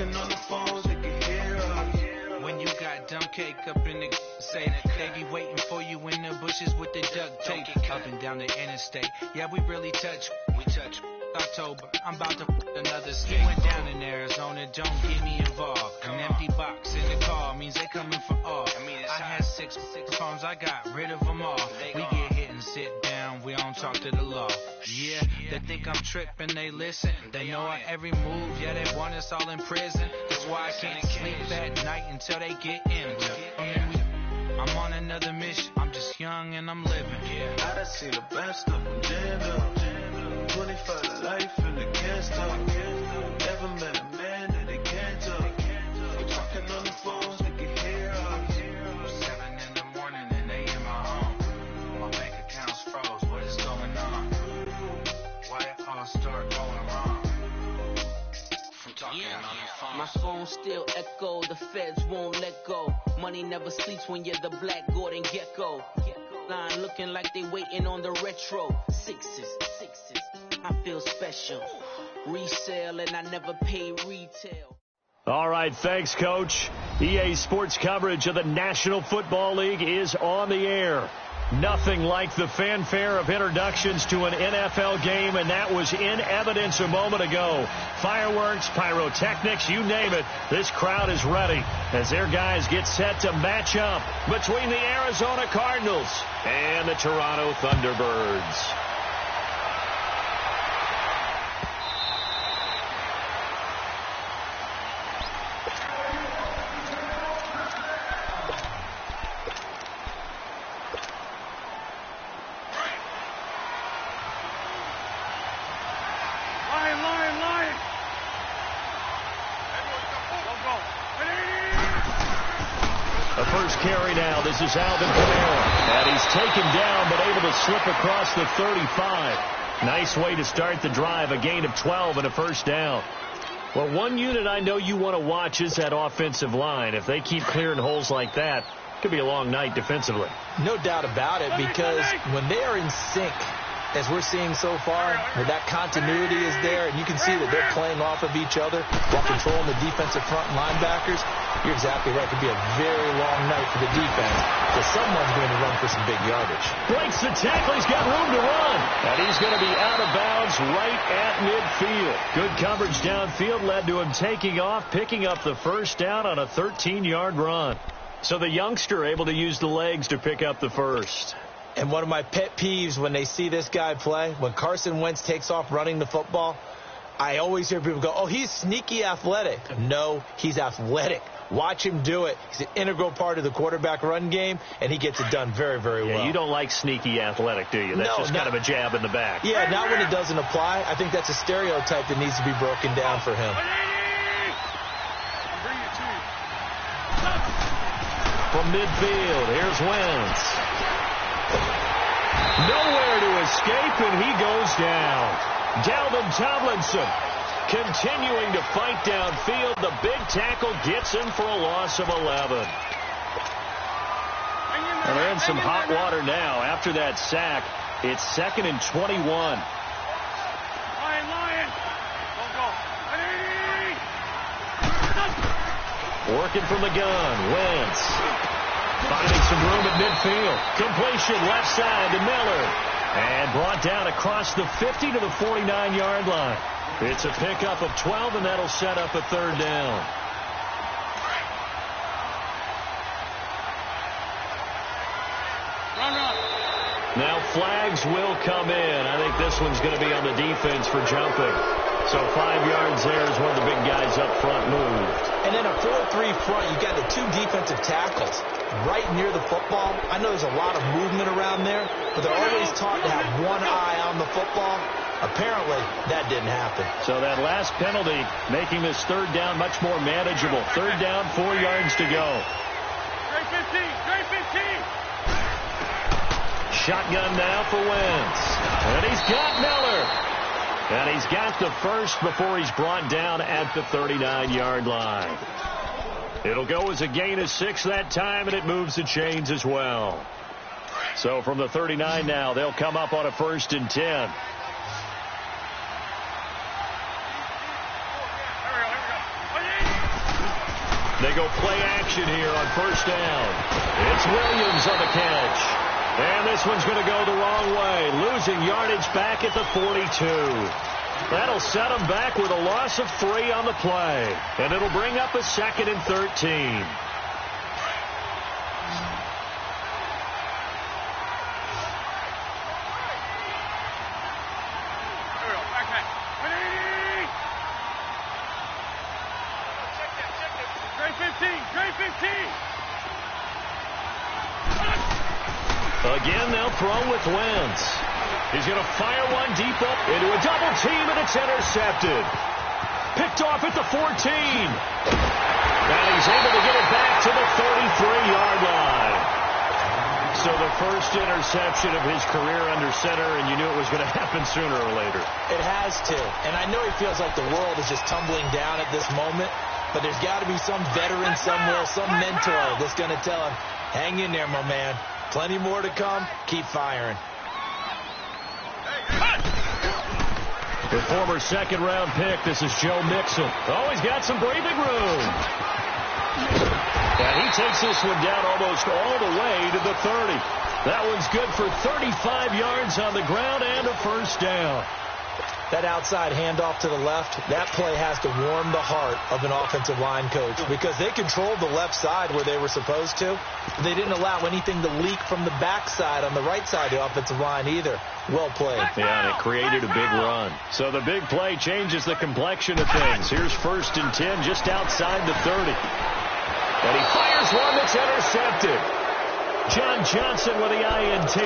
talking on the phones, they can hear us. When you got dumb cake up in the say that they be waiting for you in the bushes with the duct tape up and down the interstate. Yeah, we really touch. We touch. October, I'm about to another state. Went down in Arizona, don't get me involved. An empty box in the car means they coming for all. I had six phones, I got rid of them all. We get hit and sit down, we don't talk to the law. Yeah, they think I'm tripping, they listen. They know our every move, yeah, they want us all in prison. That's why I can't sleep at night until they get in. I'm on another mission, I'm just young and I'm living. I done seen the best of them jammed up. 25 to life and they can't stop. Never met a man that they can't talk. We're talking on the phones, they can hear us. 7 in the morning and they in my home. My bank account's froze, what is going on? Why it all start going wrong? From talking on the phone. My phone still echo, the feds won't let go. Money never sleeps when you're the Black Gordon Gecko. Line looking like they waiting on the retro. Sixes, I feel special. Resale and I never pay retail. All right, thanks, Coach. EA Sports coverage of the National Football League is on the air. Nothing like the fanfare of introductions to an NFL game, and that was in evidence a moment ago. Fireworks, pyrotechnics, you name it. This crowd is ready as their guys get set to match up between the Arizona Cardinals and the Toronto Thunderbirds. Carry now. This is Alvin Kamara. And he's taken down but able to slip across the 35. Nice way to start the drive. A gain of 12 and a first down. Well, one unit I know you want to watch is that offensive line. If they keep clearing holes like that, it could be a long night defensively. No doubt about it, because when they are in sync, as we're seeing so far, where that continuity is there, and you can see that they're playing off of each other while controlling the defensive front linebackers, you're exactly right. It could be a very long night for the defense, because someone's going to run for some big yardage. Breaks the tackle. He's got room to run. And he's going to be out of bounds right at midfield. Good coverage downfield led to him taking off, picking up the first down on a 13-yard run. So the youngster able to use the legs to pick up the first. And one of my pet peeves when they see this guy play, when Carson Wentz takes off running the football, I always hear people go, oh, he's sneaky athletic. No, he's athletic. Watch him do it. He's an integral part of the quarterback run game, and he gets it done very, very well. You don't like sneaky athletic, do you? That's just kind of a jab in the back. Yeah, not when it doesn't apply. I think that's a stereotype that needs to be broken down for him. From midfield, here's Wentz. Nowhere to escape, and he goes down. Dalvin Tomlinson continuing to fight downfield. The big tackle gets him for a loss of 11. And they're in some hot water now. After that sack, it's 2nd and 21. Working from the gun, Wentz. Finding some room at midfield. Completion left side to Miller. And brought down across the 50 to the 49-yard line. It's a pickup of 12, and that'll set up a third down. Now flags will come in. I think this one's going to be on the defense for jumping. So 5 yards there as one of the big guys up front moved. And in a 4-3 front, you've got the 2 defensive tackles right near the football. I know there's a lot of movement around there, but they're always taught to have one eye on the football. Apparently, that didn't happen. So that last penalty making this third down much more manageable. Third down, 4 yards to go. Trey 15. Shotgun now for Wentz. And he's got Miller. And he's got the first before he's brought down at the 39-yard line. It'll go as a gain of 6 that time, and it moves the chains as well. So from the 39 now, they'll come up on a 1st and 10. They go play action here on first down. It's Williams on the catch. And this one's going to go the wrong way, losing yardage back at the 42. That'll set them back with a loss of 3 on the play. And it'll bring up a 2nd and 13. Again, they'll throw with Wentz. He's going to fire one deep up into a double team, and it's intercepted. Picked off at the 14. And he's able to get it back to the 33-yard line. So the first interception of his career under center, and you knew it was going to happen sooner or later. It has to. And I know he feels like the world is just tumbling down at this moment, but there's got to be some veteran somewhere, some mentor that's going to tell him, hang in there, my man. Plenty more to come. Keep firing. The former second-round pick, this is Joe Mixon. Oh, he's got some breathing room. And he takes this one down almost all the way to the 30. That one's good for 35 yards on the ground and a first down. That outside handoff to the left, that play has to warm the heart of an offensive line coach because they controlled the left side where they were supposed to. They didn't allow anything to leak from the backside on the right side of the offensive line either. Well played. Yeah, and it created a big run. So the big play changes the complexion of things. Here's 1st and 10 just outside the 30. And he fires one that's intercepted. John Johnson with the INT.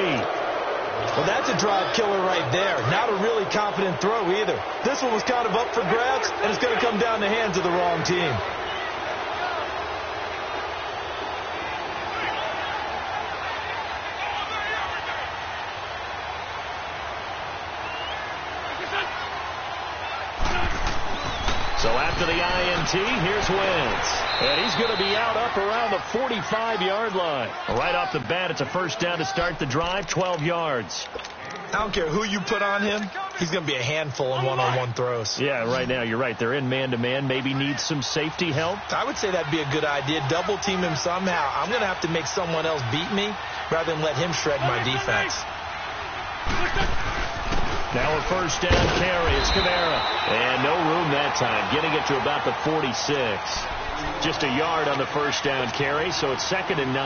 Well, that's a drive killer right there. Not a really confident throw either. This one was kind of up for grabs, and it's going to come down the hands of the wrong team. So after the INT, here's Wentz. And he's going to be out up around the 45-yard line. Right off the bat, it's a first down to start the drive, 12 yards. I don't care who you put on him. He's going to be a handful in one-on-one throws. Yeah, right now, you're right. They're in man-to-man. Maybe needs some safety help. I would say that'd be a good idea. Double team him somehow. I'm going to have to make someone else beat me rather than let him shred my defense. Now a first down carry. It's Kamara. And no room that time. Getting it to about the 46. Just a yard on the first down carry, so it's 2nd and 9.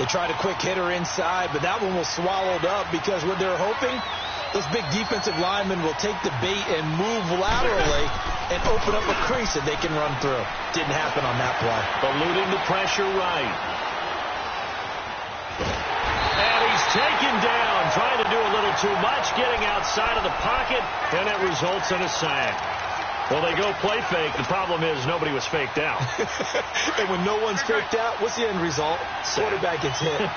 They tried a quick hitter inside, but that one was swallowed up because what they're hoping, those big defensive linemen will take the bait and move laterally and open up a crease that they can run through. Didn't happen on that play. Eluding the pressure right. And he's taken down, trying to do a little too much, getting outside of the pocket, and it results in a sack. Well, they go play fake. The problem is nobody was faked out. And when no one's faked out, what's the end result? Quarterback gets hit. 82.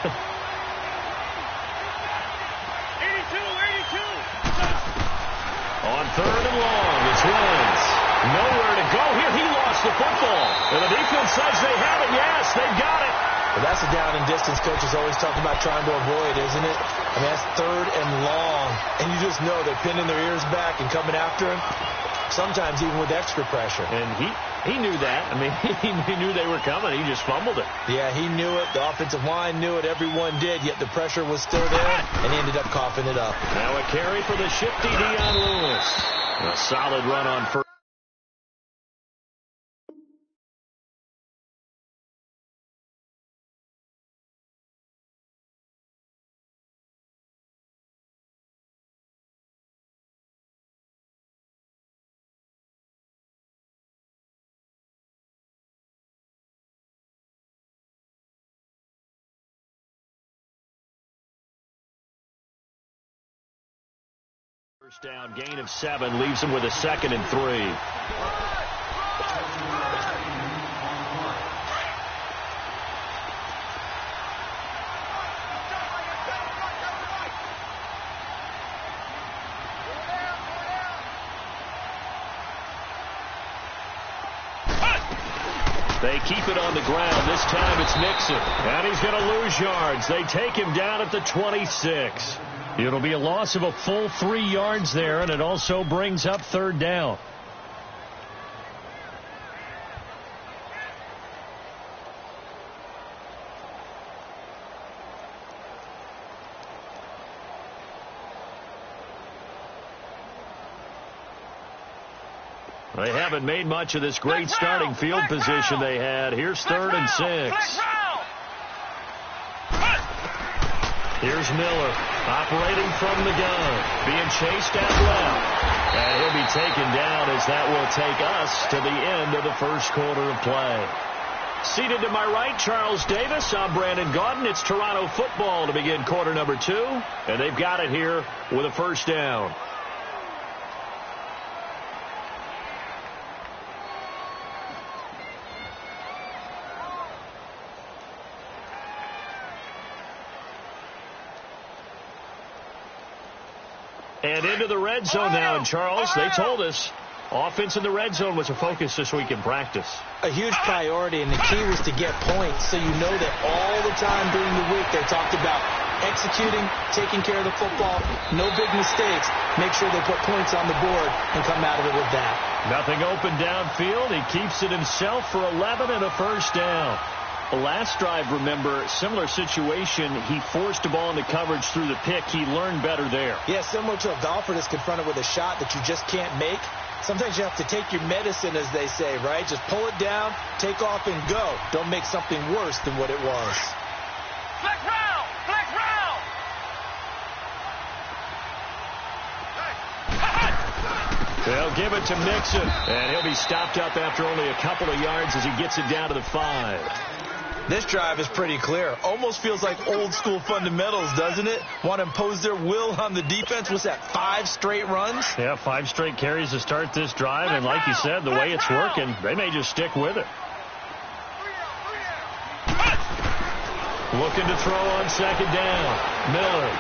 On 3rd and long, it's Wentz. Nowhere to go here. He lost the football. And the defense says they have it. Yes, they've got it. Well, that's a down and distance coaches always talk about trying to avoid, isn't it? I mean, that's 3rd and long. And you just know they're pinning their ears back and coming after him. Sometimes even with extra pressure. And he knew that. I mean, he knew they were coming. He just fumbled it. Yeah, he knew it. The offensive line knew it. Everyone did, yet the pressure was still there, and he ended up coughing it up. Now a carry for the shifty Dion Lewis. A solid run on first. First down, gain of 7, leaves him with a 2nd and 3. They keep it on the ground. This time it's Mixon. And he's going to lose yards. They take him down at the 26. It'll be a loss of a full 3 yards there, and it also brings up 3rd down. They haven't made much of this great starting field position they had. Here's 3rd and 6. Here's Miller operating from the gun, being chased out left. And he'll be taken down as that will take us to the end of the first quarter of play. Seated to my right, Charles Davis. I'm Brandon Gaudin. It's Toronto football to begin quarter number 2. And they've got it here with a first down. And into the red zone now, and Charles, they told us offense in the red zone was a focus this week in practice. A huge priority, and the key was to get points, so you know that all the time during the week they talked about executing, taking care of the football, no big mistakes, make sure they put points on the board and come out of it with that. Nothing open downfield. He keeps it himself for 11 and a first down. The last drive, remember, similar situation. He forced the ball into coverage through the pick. He learned better there. Yeah, similar to a golfer that's confronted with a shot that you just can't make. Sometimes you have to take your medicine, as they say, right? Just pull it down, take off, and go. Don't make something worse than what it was. Flex round! Flex round! They'll give it to Mixon, and he'll be stopped up after only a couple of yards as he gets it down to the 5. This drive is pretty clear. Almost feels like old school fundamentals, doesn't it? Want to impose their will on the defense. What's that, 5 straight runs? Yeah, 5 straight carries to start this drive, and like you said, the way it's working, they may just stick with it. Looking to throw on second down. Miller.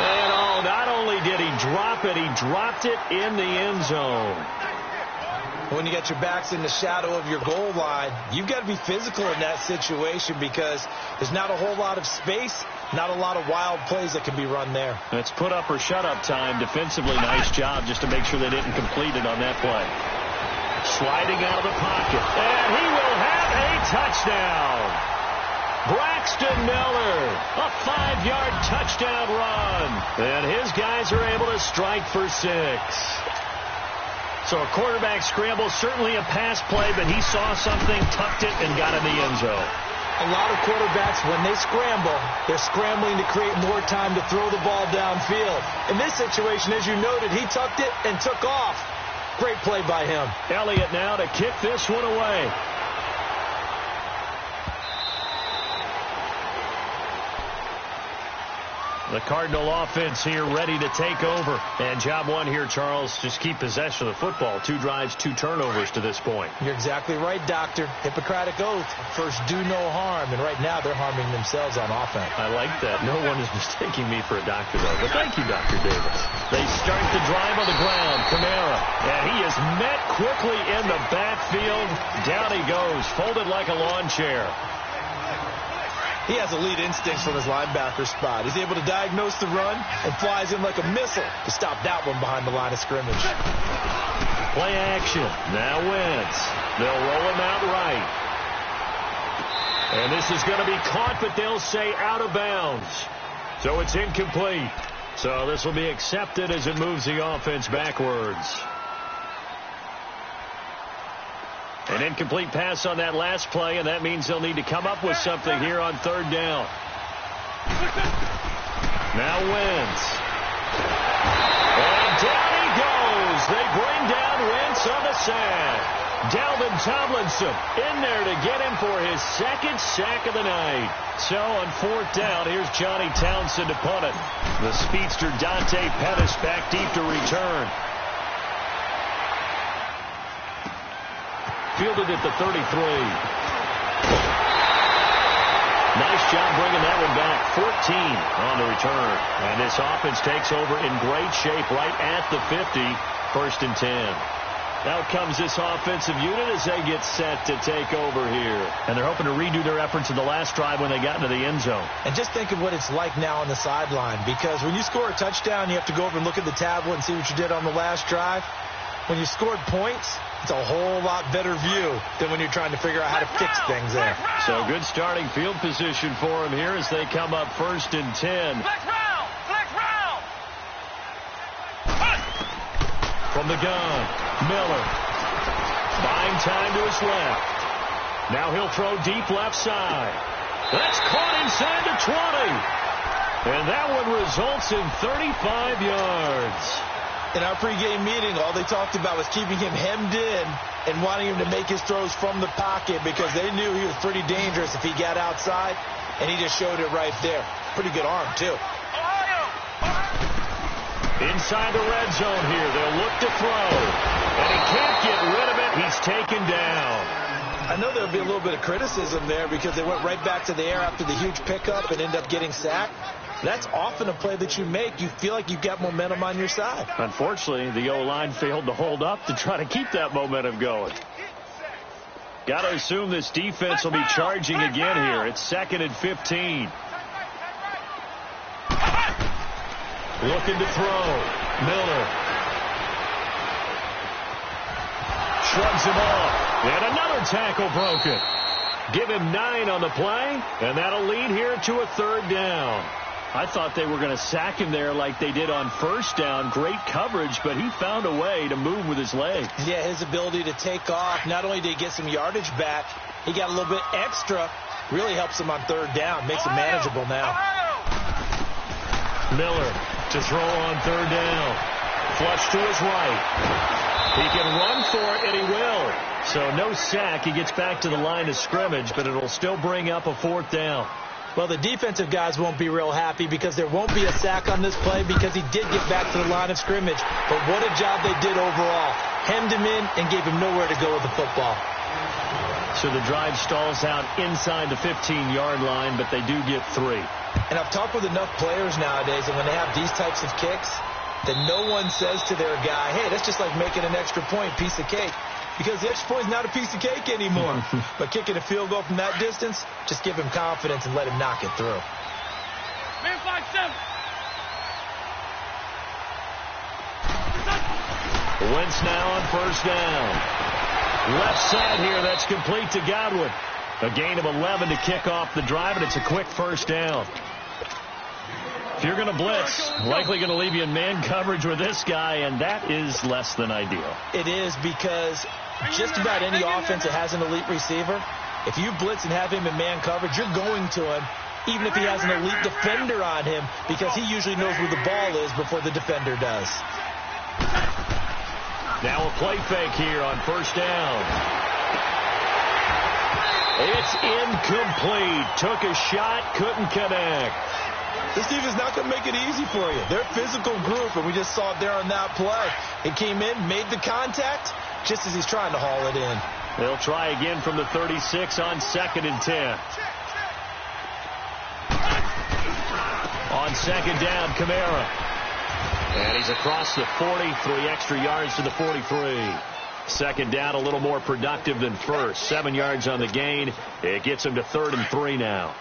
And not only did he drop it, he dropped it in the end zone. When you get your backs in the shadow of your goal line, you've got to be physical in that situation because there's not a whole lot of space, not a lot of wild plays that can be run there. It's put up or shut up time. Defensively, nice job just to make sure they didn't complete it on that play. Sliding out of the pocket. And he will have a touchdown. Braxton Miller, a 5-yard touchdown run. And his guys are able to strike for 6. So a quarterback scramble, certainly a pass play, but he saw something, tucked it, and got in the end zone. A lot of quarterbacks, when they scramble, they're scrambling to create more time to throw the ball downfield. In this situation, as you noted, he tucked it and took off. Great play by him. Elliott now to kick this one away. The Cardinal offense here ready to take over. And job one here, Charles, just keep possession of the football. 2 drives, 2 turnovers to this point. You're exactly right, Doctor. Hippocratic oath. First, do no harm. And right now, they're harming themselves on offense. I like that. No one is mistaking me for a doctor, though. But thank you, Dr. Davis. They start the drive on the ground. Kamara. And he is met quickly in the backfield. Down he goes, folded like a lawn chair. He has elite instincts from his linebacker spot. He's able to diagnose the run and flies in like a missile to stop that one behind the line of scrimmage. Play action. Now Wentz. They'll roll him out right. And this is going to be caught, but they'll say out of bounds. So it's incomplete. So this will be accepted as it moves the offense backwards. An incomplete pass on that last play, and that means they'll need to come up with something here on 3rd down. Now Wentz. And down he goes. They bring down Wentz on the sack. Dalvin Tomlinson in there to get him for his 2nd sack of the night. So on 4th down, here's Johnny Townsend to punt it. The speedster Dante Pettis back deep to return. Fielded at the 33. Nice job bringing that one back. 14 on the return. And this offense takes over in great shape right at the 50. 1st and 10. Out comes this offensive unit as they get set to take over here. And they're hoping to redo their efforts in the last drive when they got into the end zone. And just think of what it's like now on the sideline. Because when you score a touchdown, you have to go over and look at the tablet and see what you did on the last drive. When you scored points, it's a whole lot better view than when you're trying to figure out how to fix things there. So good starting field position for him here as they come up 1st and 10. Flex round! Flex round! From From the gun, Miller. Buying time to his left. Now he'll throw deep left side. That's caught inside the 20. And that one results in 35 yards. In our pregame meeting, all they talked about was keeping him hemmed in and wanting him to make his throws from the pocket because they knew he was pretty dangerous if he got outside, and he just showed it right there. Pretty good arm, too. Inside the red zone here, they'll look to throw. And he can't get rid of it. He's taken down. I know there'll be a little bit of criticism there because they went right back to the air after the huge pickup and end up getting sacked. That's often a play that you make. You feel like you've got momentum on your side. Unfortunately, the O-line failed to hold up to try to keep that momentum going. Got to assume this defense will be charging again here. It's 2nd and 15. Looking to throw. Miller. Shrugs him off. And another tackle broken. Give him 9 on the play, and that'll lead here to a 3rd down. I thought they were going to sack him there like they did on 1st down. Great coverage, but he found a way to move with his legs. Yeah, his ability to take off. Not only did he get some yardage back, he got a little bit extra. Really helps him on 3rd down. Makes it manageable now. Miller to throw on 3rd down. Flush to his right. He can run for it, and he will. So no sack. He gets back to the line of scrimmage, but it'll still bring up a 4th down. Well, the defensive guys won't be real happy because there won't be a sack on this play because he did get back to the line of scrimmage. But what a job they did overall. Hemmed him in and gave him nowhere to go with the football. So the drive stalls out inside the 15-yard line, but they do get 3. And I've talked with enough players nowadays, and when they have these types of kicks, that no one says to their guy, hey, that's just like making an extra point, piece of cake. Because the extra point is not a piece of cake anymore. But kicking a field goal from that distance, just give him confidence and let him knock it through. Man, 5-7. Wentz now on 1st down. Left side here, that's complete to Godwin. A gain of 11 to kick off the drive, and it's a quick 1st down. If you're going to blitz, likely going to leave you in man coverage with this guy, and that is less than ideal. It is because just about any offense that has an elite receiver, if you blitz and have him in man coverage, you're going to him, even if he has an elite defender on him, because he usually knows where the ball is before the defender does. Now a play fake here on 1st down. It's incomplete. Took a shot, couldn't connect. This team is not going to make it easy for you. They're a physical group, and we just saw it there on that play. It came in, made the contact, just as he's trying to haul it in. They'll try again from the 36 on 2nd and 10. On 2nd down, Kamara. And he's across the 40, 3 extra yards to the 43. 2nd down, a little more productive than 1st. 7 yards on the gain. It gets him to 3rd and 3 now.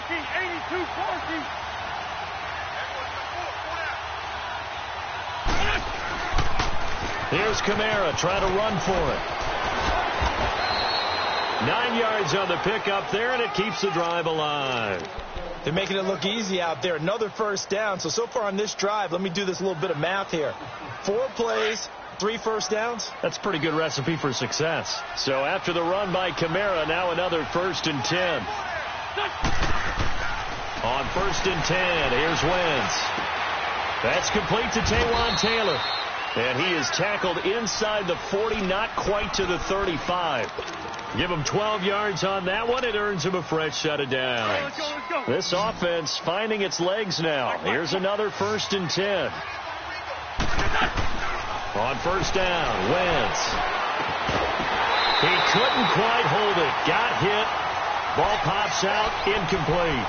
82-40. Here's Kamara trying to run for it. 9 yards on the pickup there, and it keeps the drive alive. They're making it look easy out there. Another 1st down. So far on this drive, let me do this little bit of math here. 4 plays, 3 1st downs. That's a pretty good recipe for success. So after the run by Kamara, now another 1st and 10. On 1st and 10, here's Wentz. That's complete to Taywan Taylor. And he is tackled inside the 40, not quite to the 35. Give him 12 yards on that one. It earns him a fresh set of downs. This offense finding its legs now. Here's another 1st and 10. On 1st down, Wentz. He couldn't quite hold it. Got hit. Ball pops out, incomplete.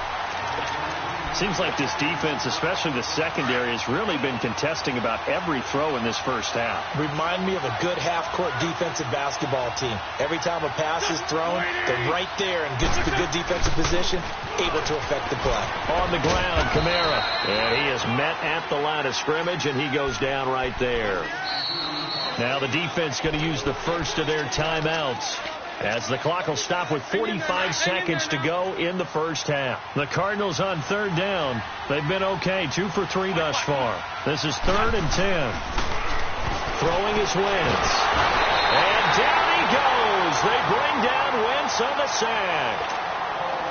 Seems like this defense, especially the secondary, has really been contesting about every throw in this 1st half. Remind me of a good half-court defensive basketball team. Every time a pass is thrown, they're right there in the good defensive position, able to affect the play. On the ground, Kamara. And he is met at the line of scrimmage, and he goes down right there. Now the defense going to use the first of their timeouts. as the clock will stop with 45 seconds to go in the first half. The Cardinals on third down. They've been okay, 2 for 3 thus far. This is 3rd and 10. Throwing is Wentz. And down he goes. They bring down Wentz on the sack.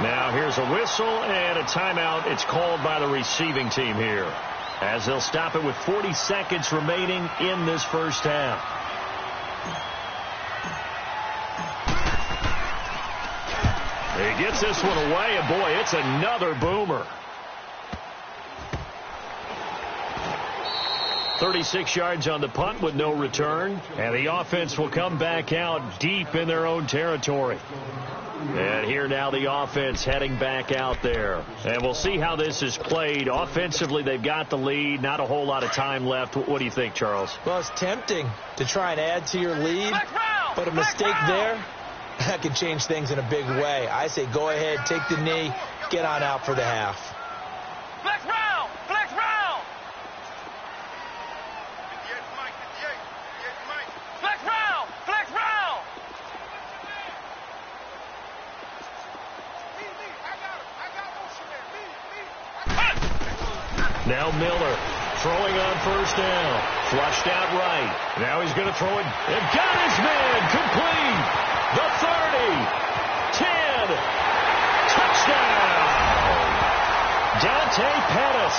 Now here's a whistle and a timeout. It's called by the receiving team here, as they'll stop it with 40 seconds remaining in this first half. He gets this one away, and boy, it's another boomer. 36 yards on the punt with no return, and the offense will come back out deep in their own territory. And here now the offense heading back out there. And we'll see how this is played. Offensively, they've got the lead. Not a whole lot of time left. What do you think, Charles? Well, it's tempting to try and add to your lead, but a mistake there, that can change things in a big way. I say go ahead, take the knee, get on out for the half. Flex round! Flex round! Flex round! Flex round! Now Miller throwing on first down. Flushed out right. Now he's going to throw it. And got his man. Complete. The 30. 10. Touchdown. Dante Pettis.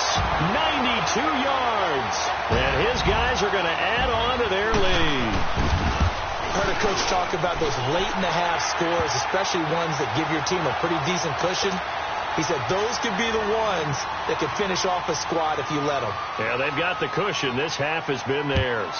92 yards. And his guys are going to add on to their lead. I heard a coach talk about those late-in-the-half scores, especially ones that give your team a pretty decent cushion. He said those could be the ones that could finish off a squad if you let them. Yeah, they've got the cushion. This half has been theirs.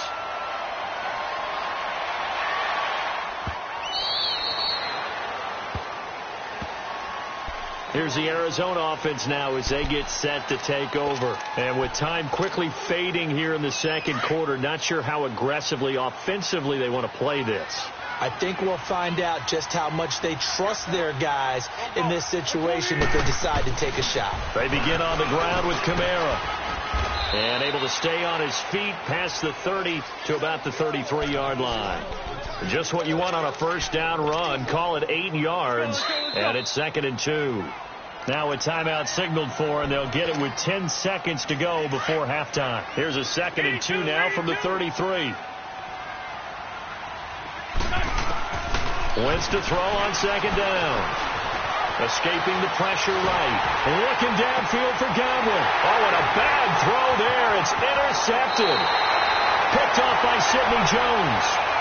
Here's the Arizona offense now as they get set to take over. And with time quickly fading here in the second quarter, not sure how aggressively, offensively they want to play this. I think we'll find out just how much they trust their guys in this situation if they decide to take a shot. They begin on the ground with Kamara. And able to stay on his feet past the 30 to about the 33-yard line. Just what you want on a first down run. Call it 8 yards. And it's 2nd and 2. Now a timeout signaled for, and they'll get it with 10 seconds to go before halftime. Here's a 2nd and 2 now from the 33. Wentz to throw on second down. Escaping the pressure right. Looking downfield for Godwin. Oh, and a bad throw there. It's intercepted. Picked off by Sidney Jones.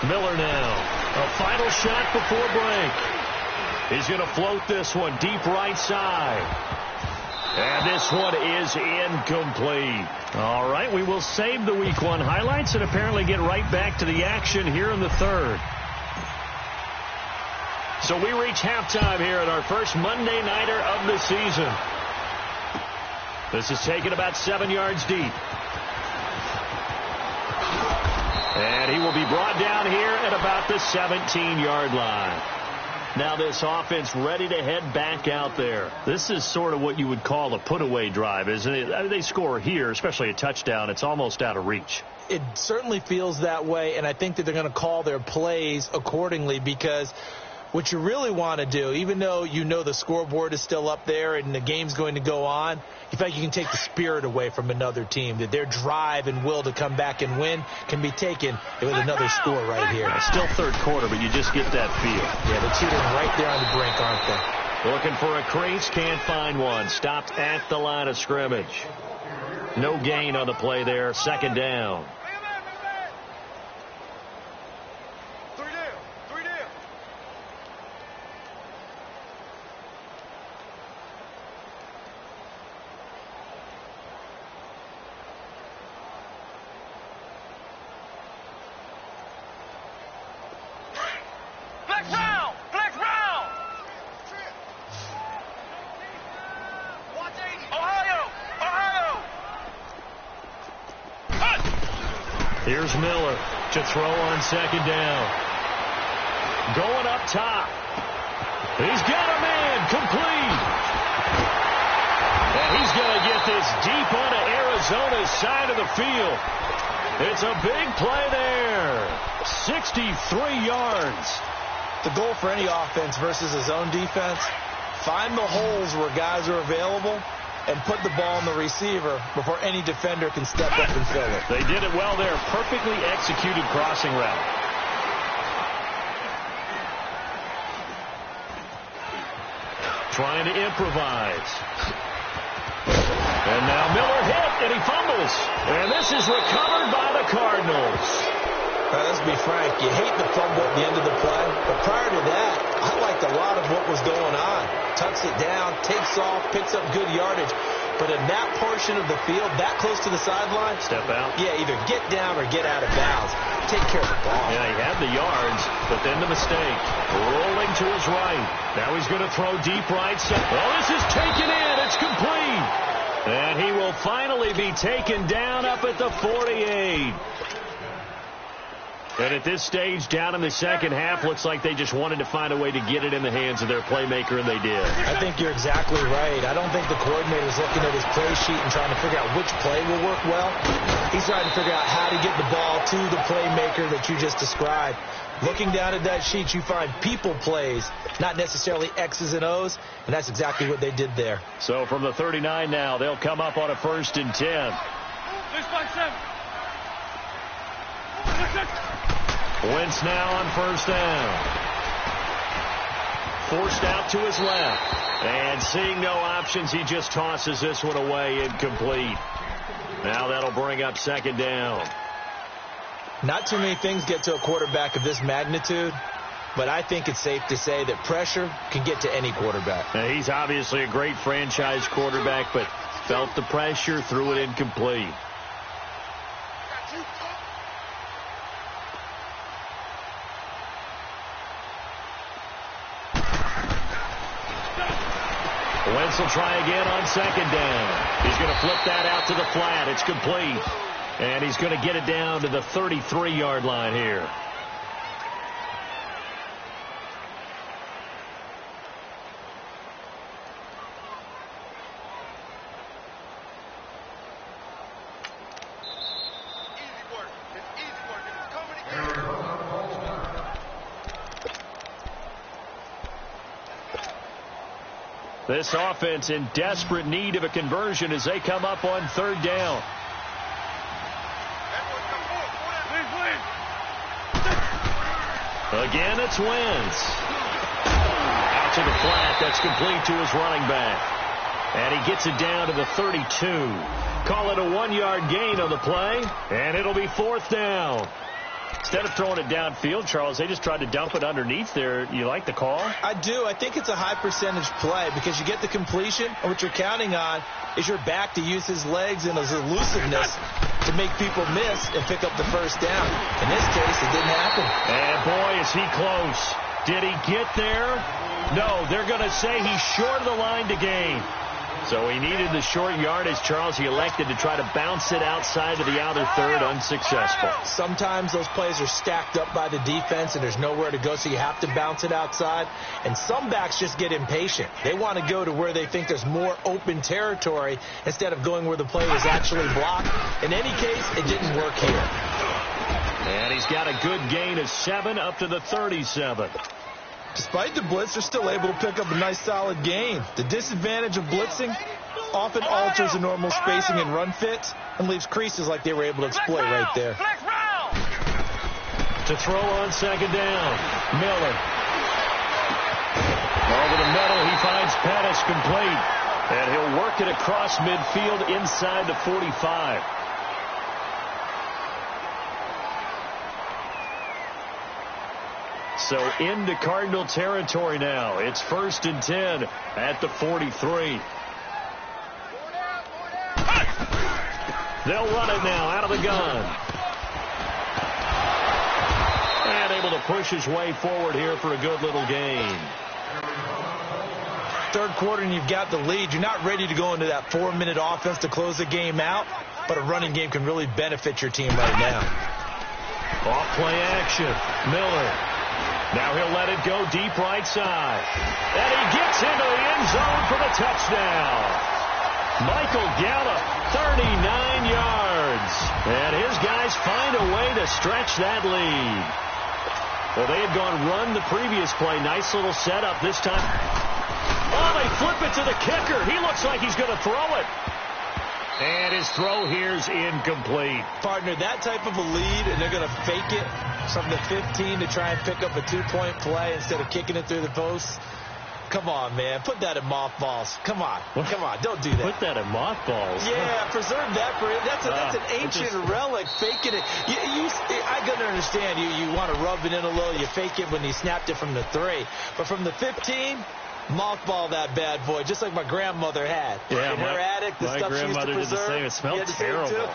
Miller now. A final shot before break. He's going to float this one deep right side. And this one is incomplete. All right, we will save the Week 1 highlights and apparently get right back to the action here in the third. So we reach halftime here at our first Monday Nighter of the season. This is taken about 7 yards deep. And he will be brought down here at about the 17-yard line. Now this offense ready to head back out there. This is sort of what you would call a put-away drive, isn't it? I mean, they score here, especially a touchdown. It's almost out of reach. It certainly feels that way, and I think that they're going to call their plays accordingly because what you really want to do, even though you know the scoreboard is still up there and the game's going to go on, you feel like you can take the spirit away from another team, that their drive and will to come back and win can be taken with another score right here. It's still third quarter, but you just get that feel. Yeah, they're teetering right there on the brink, aren't they? Looking for a crease, can't find one. Stopped at the line of scrimmage. No gain on the play there, second down. Here's Miller to throw on second down. Going up top. He's got a man complete. And he's going to get this deep onto Arizona's side of the field. It's a big play there. 63 yards. The goal for any offense versus a zone defense, find the holes where guys are available and put the ball on the receiver before any defender can step up and fill it. They did it well there. Perfectly executed crossing route. Trying to improvise. And now Miller hit, and he fumbles. And this is recovered by the Cardinals. Now, let's be frank. You hate the fumble at the end of the play. But prior to that, I liked a lot of what was going on. Tucks it down, takes off, picks up good yardage. But in that portion of the field, that close to the sideline, step out. Yeah, either get down or get out of bounds. Take care of the ball. Yeah, he had the yards, but then the mistake. Rolling to his right. Now he's going to throw deep right side. Oh, this is taken in. It's complete. And he will finally be taken down up at the 48. And at this stage, down in the second half, looks like they just wanted to find a way to get it in the hands of their playmaker, and they did. I think you're exactly right. I don't think the coordinator's looking at his play sheet and trying to figure out which play will work well. He's trying to figure out how to get the ball to the playmaker that you just described. Looking down at that sheet, you find people plays, not necessarily X's and O's, and that's exactly what they did there. So from the 39 now, they'll come up on a 1st and 10. Wentz now on 1st down. Forced out to his left. And seeing no options, he just tosses this one away, incomplete. Now that'll bring up 2nd down. Not too many things get to a quarterback of this magnitude, but I think it's safe to say that pressure can get to any quarterback. Now, he's obviously a great franchise quarterback, but felt the pressure, threw it incomplete. Wentz will try again on 2nd down. He's going to flip that out to the flat. It's complete. And he's going to get it down to the 33-yard line here. This offense in desperate need of a conversion as they come up on 3rd down. Again, it's Wentz. Out to the flat. That's complete to his running back. And he gets it down to the 32. Call it a 1-yard gain on the play. And it'll be 4th down. Instead of throwing it downfield, Charles, they just tried to dump it underneath there. You like the call? I do. I think it's a high percentage play because you get the completion, and what you're counting on is your back to use his legs and his elusiveness to make people miss and pick up the 1st down. In this case, it didn't happen. And boy, is he close. Did he get there? No, they're going to say he's short of the line to gain. So he needed the short yardage, Charles. He elected to try to bounce it outside to the outer third, unsuccessful. Sometimes those plays are stacked up by the defense and there's nowhere to go, so you have to bounce it outside. And some backs just get impatient. They want to go to where they think there's more open territory instead of going where the play is actually blocked. In any case, it didn't work here. And he's got a good gain of 7 up to the 37. Despite the blitz, they're still able to pick up a nice solid gain. The disadvantage of blitzing often alters the normal spacing and run fits and leaves creases like they were able to exploit right there. To throw on 2nd down, Miller. Over the middle, he finds Pettis complete. And he'll work it across midfield inside the 45. So into Cardinal territory now. It's 1st and 10 at the 43. They'll run it now out of the gun. And able to push his way forward here for a good little gain. 3rd quarter and you've got the lead. You're not ready to go into that 4-minute offense to close the game out, but a running game can really benefit your team right now. Off play action. Miller. Now he'll let it go deep right side. And he gets into the end zone for the touchdown. Michael Gallup, 39 yards. And his guys find a way to stretch that lead. Well, they had gone run the previous play. Nice little setup this time. Oh, they flip it to the kicker. He looks like he's going to throw it. And his throw here's incomplete. Partner, that type of a lead, and they're going to fake it from the 15 to try and pick up a 2-point play instead of kicking it through the posts. Come on, man. Put that in mothballs. Come on. Come on. Don't do that. Put that in mothballs? Yeah, preserve that for him. That's an ancient relic. Faking it. I gotta understand. You want to rub it in a little. You fake it when you snapped it from the 3. But from the 15, mothball that bad boy, just like my grandmother had. Yeah, in her attic, the stuff she used to preserve. Did the same. It smelled terrible.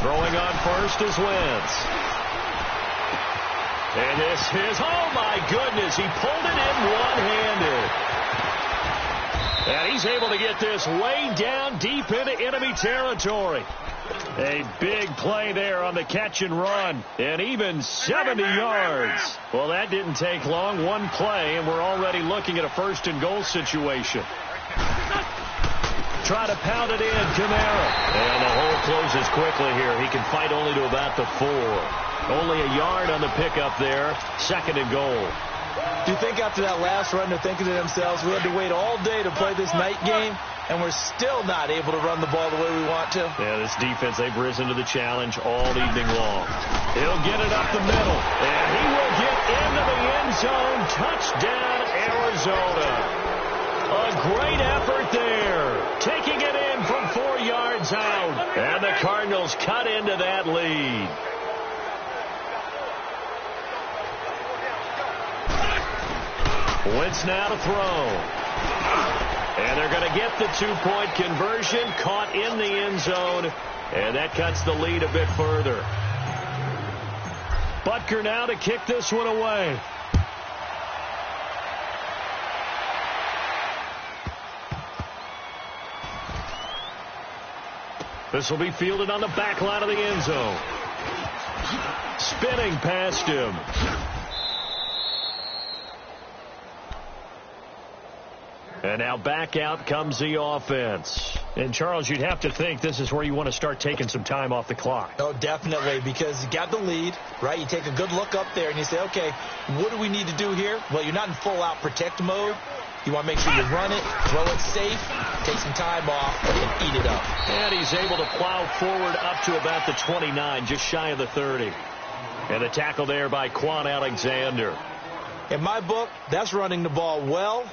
Throwing on first is Wentz. And this is, oh my goodness, he pulled it in one-handed. And he's able to get this way down deep into enemy territory. A big play there on the catch and run. And even 70 yards. Well, that didn't take long. One play, and we're already looking at a first and goal situation. Try to pound it in, Kamara. And the hole closes quickly here. He can fight only to about the 4. Only a yard on the pickup there. Second and goal. Do you think after that last run they're thinking to themselves, we had to wait all day to play this night game, and we're still not able to run the ball the way we want to? Yeah, this defense, they've risen to the challenge all evening long. He'll get it up the middle, and he will get into the end zone. Touchdown, Arizona. A great effort there. Taking it in from 4 yards out. And the Cardinals cut into that lead. Wentz now to throw. And they're going to get the 2-point conversion. Caught in the end zone. And that cuts the lead a bit further. Butker now to kick this one away. This will be fielded on the back line of the end zone. Spinning past him. And now back out comes the offense. And, Charles, you'd have to think this is where you want to start taking some time off the clock. Oh, definitely, because you got the lead, right? You take a good look up there and you say, okay, what do we need to do here? Well, you're not in full-out protect mode. You want to make sure you run it, throw it safe, take some time off, and eat it up. And he's able to plow forward up to about the 29, just shy of the 30. And a tackle there by Quan Alexander. In my book, that's running the ball well,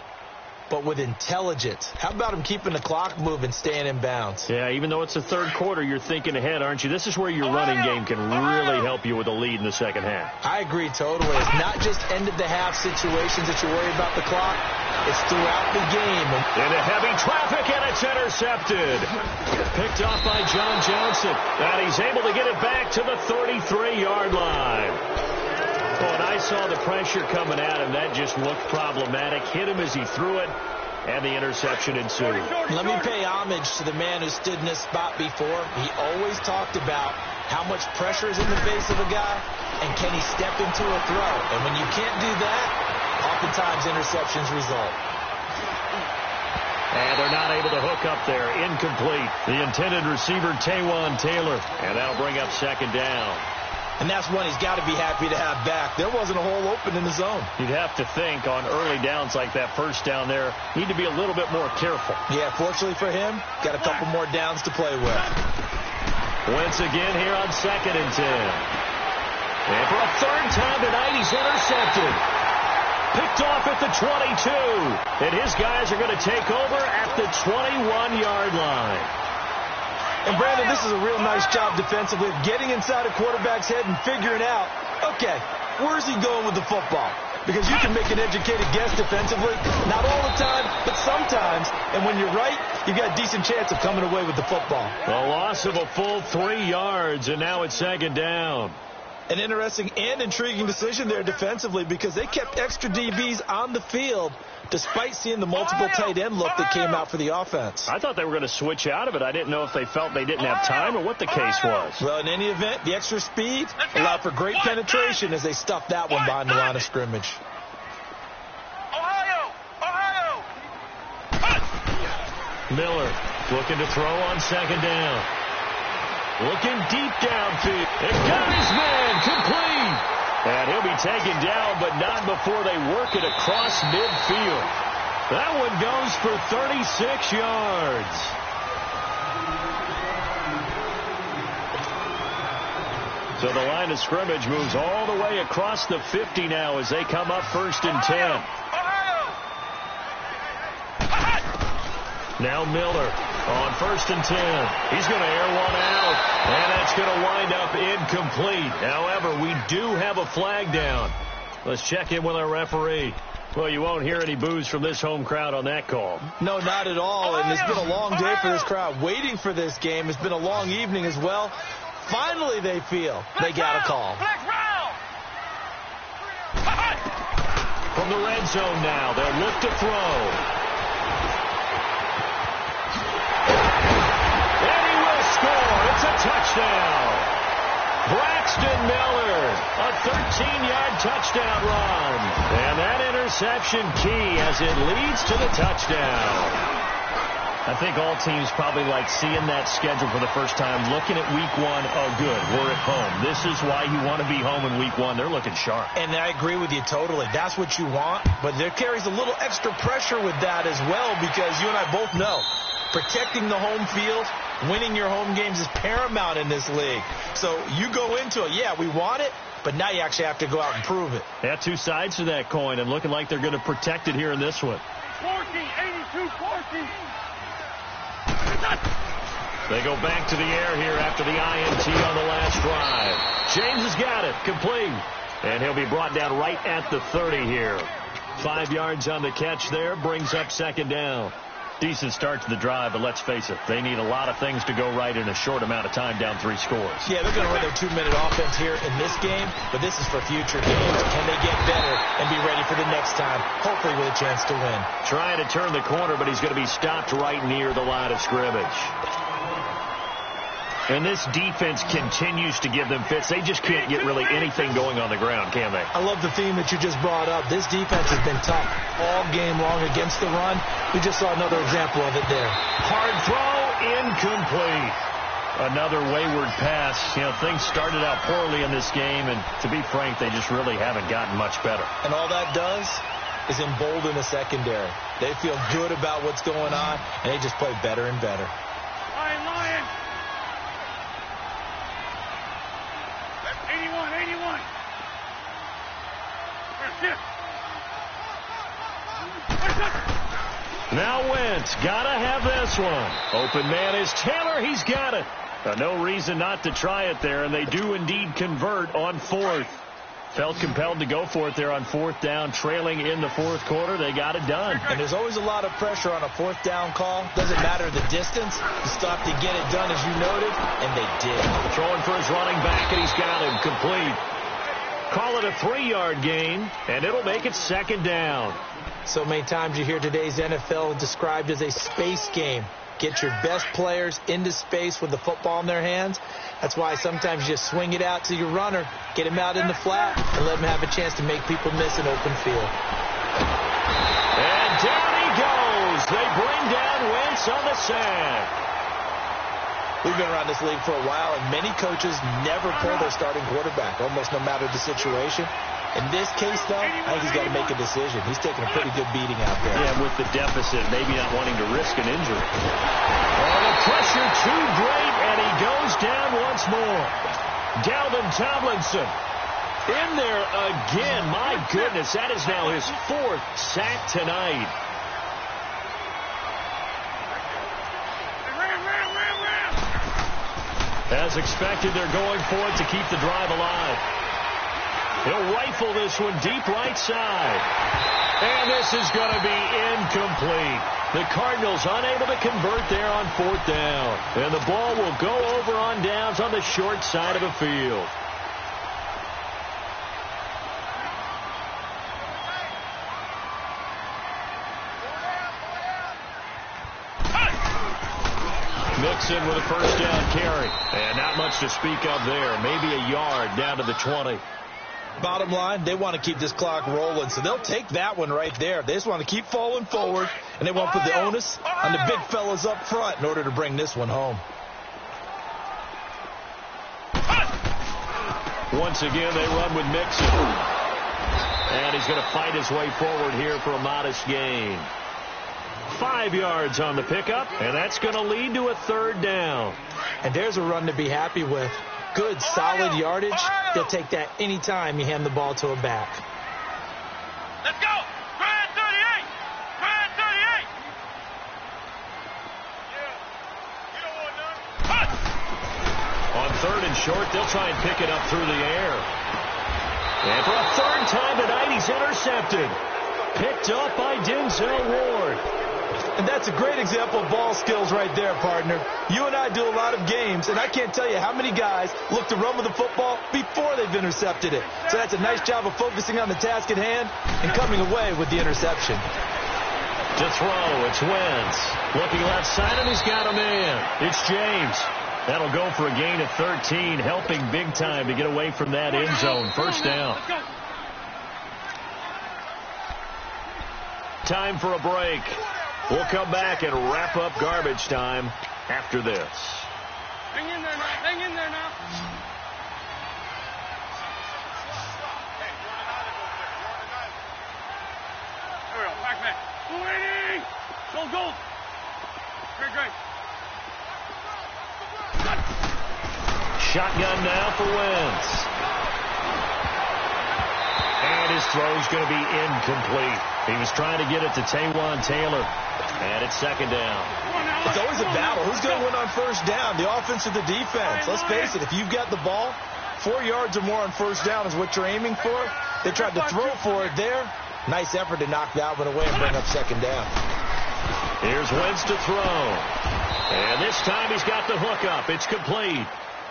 but with intelligence. How about him keeping the clock moving, staying in bounds? Yeah, even though it's the third quarter, you're thinking ahead, aren't you? This is where your running game can really help you with a lead in the second half. I agree totally. It's not just end-of-the-half situations that you worry about the clock. It's throughout the game. Into heavy traffic, and it's intercepted. Picked off by John Johnson. And he's able to get it back to the 33-yard line. Oh, and I saw the pressure coming at him. That just looked problematic. Hit him as he threw it, and the interception ensued. Let me pay homage to the man who stood in this spot before. He always talked about how much pressure is in the face of a guy, and can he step into a throw. And when you can't do that, oftentimes interceptions result. And they're not able to hook up there. Incomplete. The intended receiver, Taywan Taylor. And that'll bring up second down. And that's one he's got to be happy to have back. There wasn't a hole open in the zone. You'd have to think on early downs like that first down there, need to be a little bit more careful. Yeah, fortunately for him, got a couple more downs to play with. Wentz again here on 2nd and 10. And for a third time tonight, he's intercepted. Picked off at the 22. And his guys are going to take over at the 21-yard line. And, Brandon, this is a real nice job defensively of getting inside a quarterback's head and figuring out, okay, where's he going with the football? Because you can make an educated guess defensively. Not all the time, but sometimes. And when you're right, you've got a decent chance of coming away with the football. A loss of a full 3 yards, and now it's second down. An interesting and intriguing decision there defensively because they kept extra DBs on the field despite seeing the multiple tight end look that came out for the offense. I thought they were going to switch out of it. I didn't know if they felt they didn't have time or what the case was. Well, in any event, the extra speed allowed for great penetration as they stuffed that one behind the line of scrimmage. Miller looking to throw on second down. Looking deep downfield. It got his man complete. And he'll be taken down, but not before they work it across midfield. That one goes for 36 yards. So the line of scrimmage moves all the way across the 50 now as they come up 1st and 10. Now Miller on 1st and 10. He's going to air one out, and that's going to wind up incomplete. However, we do have a flag down. Let's check in with our referee. Well, you won't hear any boos from this home crowd on that call. No, not at all, and it's been a long day for this crowd. Waiting for this game. It's been a long evening as well. Finally, they feel they got a call. From the red zone now, they'll look to throw. It's a touchdown. Braxton Miller, a 13-yard touchdown run. And that interception key as it leads to the touchdown. I think all teams probably like seeing that schedule for the first time, looking at week 1. Oh, good, we're at home. This is why you want to be home in week 1. They're looking sharp. And I agree with you totally. That's what you want. But there carries a little extra pressure with that as well because you and I both know protecting the home field, winning your home games is paramount in this league. So you go into it, yeah, we want it, but now you actually have to go out and prove it. Yeah, two sides to that coin, and looking like they're going to protect it here in this one. 82-14. They go back to the air here after the INT on the last drive. James has got it, complete. And he'll be brought down right at the 30 here. 5 yards on the catch there, brings up second down. Decent start to the drive, but let's face it, they need a lot of things to go right in a short amount of time, down 3 scores. Yeah, they're going to run their 2-minute offense here in this game, but this is for future games. Can they get better and be ready for the next time, hopefully with a chance to win? Trying to turn the corner, but he's going to be stopped right near the line of scrimmage. And this defense continues to give them fits. They just can't get really anything going on the ground, can they? I love the theme that you just brought up. This defense has been tough all game long against the run. We just saw another example of it there. Hard throw, incomplete. Another wayward pass. You know, things started out poorly in this game, and to be frank, they just really haven't gotten much better. And all that does is embolden the secondary. They feel good about what's going on, and they just play better and better. Lion. 81. Now Wentz, gotta have this one. Open man is Taylor, he's got it. No reason not to try it there, and they do indeed convert on 4th. Felt compelled to go for it there on 4th down, trailing in the 4th quarter. They got it done. And there's always a lot of pressure on a 4th down call. Doesn't matter the distance. You stop to get it done, as you noted, and they did. Throwing for his running back, and he's got him complete. Call it a 3-yard gain, and it'll make it 2nd down. So many times you hear today's NFL described as a space game. Get your best players into space with the football in their hands. That's why sometimes you just swing it out to your runner, get him out in the flat, and let him have a chance to make people miss an open field. And down he goes. They bring down Wentz on the sack. We've been around this league for a while, and many coaches never pull their starting quarterback, almost no matter the situation. In this case, though, I think he's got to make a decision. He's taking a pretty good beating out there. Yeah, with the deficit, maybe not wanting to risk an injury. Oh, the pressure too great, and he goes down once more. Dalvin Tomlinson in there again. My goodness, that is now his 4th sack tonight. As expected, they're going for it to keep the drive alive. He'll rifle this one deep right side. And this is going to be incomplete. The Cardinals unable to convert there on 4th down. And the ball will go over on downs on the short side of the field. Mixon with a first down carry. And not much to speak of there. Maybe a yard down to the 20. Bottom line, they want to keep this clock rolling, so they'll take that one right there. They just want to keep falling forward, and they want to put the onus on the big fellas up front in order to bring this one home. Once again, they run with Mixon. And he's going to fight his way forward here for a modest gain. 5 yards on the pickup, and that's going to lead to a third down. And there's a run to be happy with. Good, solid yardage. They'll take that anytime you hand the ball to a back. Let's go! Grand 38! Grand 38! Yeah. You don't want none. On third and short, they'll try and pick it up through the air. And for a third time tonight, he's intercepted. Picked up by Denzel Ward. And that's a great example of ball skills right there, partner. You and I do a lot of games, and I can't tell you how many guys look to run with the football before they've intercepted it. So that's a nice job of focusing on the task at hand and coming away with the interception. To throw, it's Wentz. Looking left side, and he's got a man. It's James. That'll go for a gain of 13, helping big time to get away from that end zone. First down. Time for a break. We'll come back and wrap up garbage time after this. Hang in there now. Hang in there now. There we go. Back man. 280. Go gold. Great. Shotgun now for Wentz. And his throw's going to be incomplete. He was trying to get it to Taywan Taylor. And it's second down. It's always a battle. Who's going to win on first down, the offense or the defense? Let's face it, if you've got the ball, 4 yards or more on first down is what you're aiming for. They tried to throw for it there. Nice effort to knock that one away and bring up second down. Here's Wentz to throw. And this time he's got the hook up. It's complete.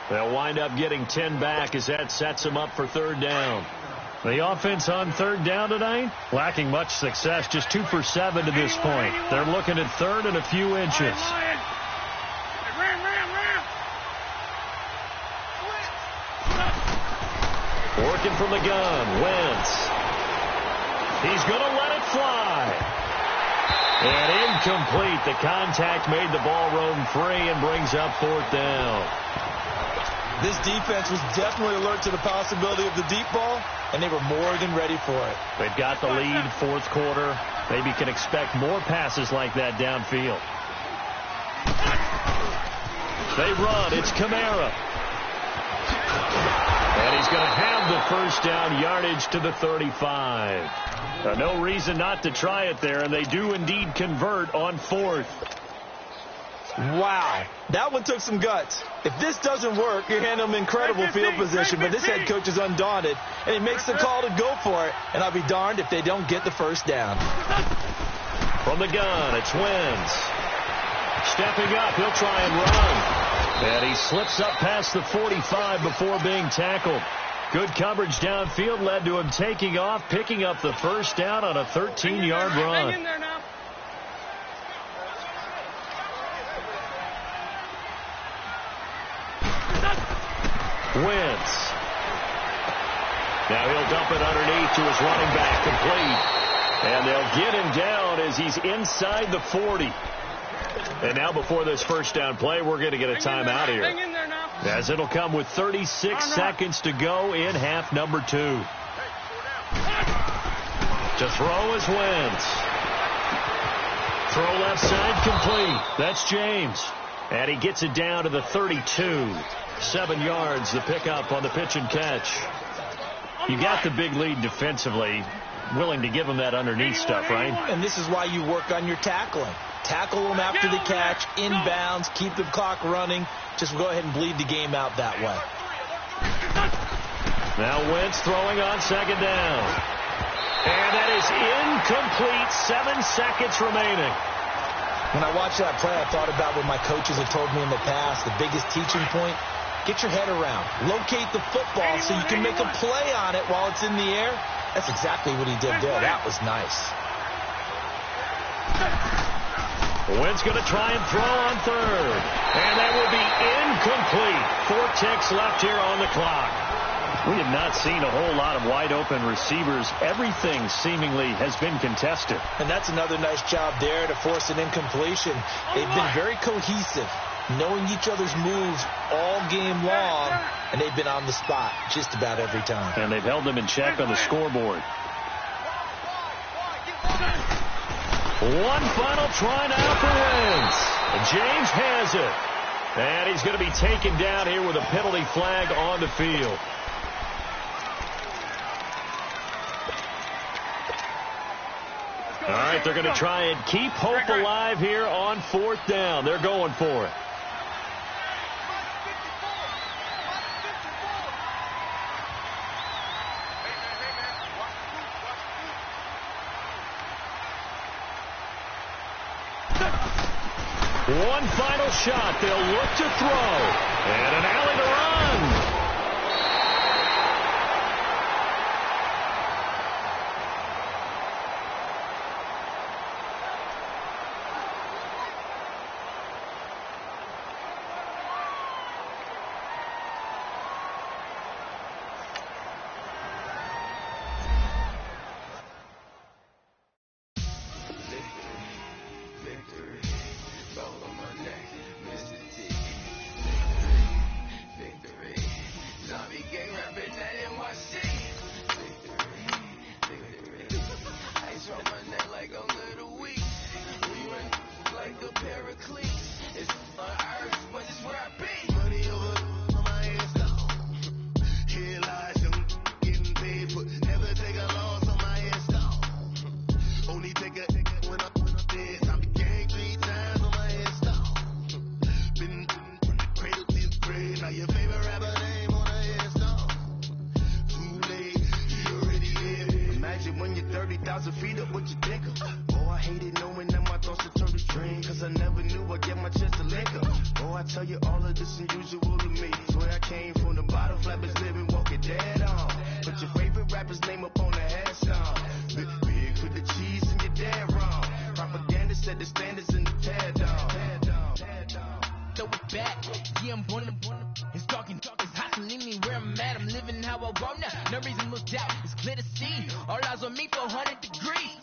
They'll wind up getting 10 back as that sets them up for third down. The offense on third down tonight, lacking much success, just 2 for 7 to this point. They're looking at third and a few inches. Working from the gun, Wentz. He's going to let it fly. And incomplete. The contact made the ball roam free and brings up fourth down. This defense was definitely alert to the possibility of the deep ball, and they were more than ready for it. They've got the lead, fourth quarter. Maybe can expect more passes like that downfield. They run. It's Kamara. And he's going to have the first down, yardage to the 35. No reason not to try it there, and they do indeed convert on fourth. Wow, that one took some guts. If this doesn't work, you're handing them incredible field position, but this head coach is undaunted, and he makes the call to go for it, and I'll be darned if they don't get the first down. From the gun, it's Wentz. Stepping up, he'll try and run. And he slips up past the 45 before being tackled. Good coverage downfield led to him taking off, picking up the first down on a 13-yard run. Hang in there now. Wentz. Now he'll dump it underneath to his running back, complete. And they'll get him down as he's inside the 40. And now before this first down play, we're going to get a timeout here. Hang in there now. As it'll come with 36 seconds to go in half number 2. To throw is Wentz. Throw left side complete. That's James. And he gets it down to the 32. 7 yards, the pickup on the pitch and catch. You got the big lead defensively. Willing to give him that underneath stuff, right? And this is why you work on your tackling. Tackle them after the catch, inbounds, keep the clock running. Just go ahead and bleed the game out that way. Now Wentz throwing on second down. And that is incomplete. 7 seconds remaining. When I watched that play, I thought about what my coaches had told me in the past. The biggest teaching point, get your head around. Locate the football so you can make a play on it while it's in the air. That's exactly what he did there. That was nice. Wynn's going to try and throw on third. And that will be incomplete. 4 ticks left here on the clock. We have not seen a whole lot of wide-open receivers. Everything seemingly has been contested. And that's another nice job there to force an incompletion. They've been very cohesive, knowing each other's moves all game long, and they've been on the spot just about every time. And they've held them in check on the scoreboard. One final try now for Wentz. And James has it. And he's going to be taken down here with a penalty flag on the field. All right, they're going to try and keep hope alive here on 4th down. They're going for it. One final shot. They'll look to throw. And an alley to run. No reason to doubt, it's clear to see. All eyes on me for 100 degrees.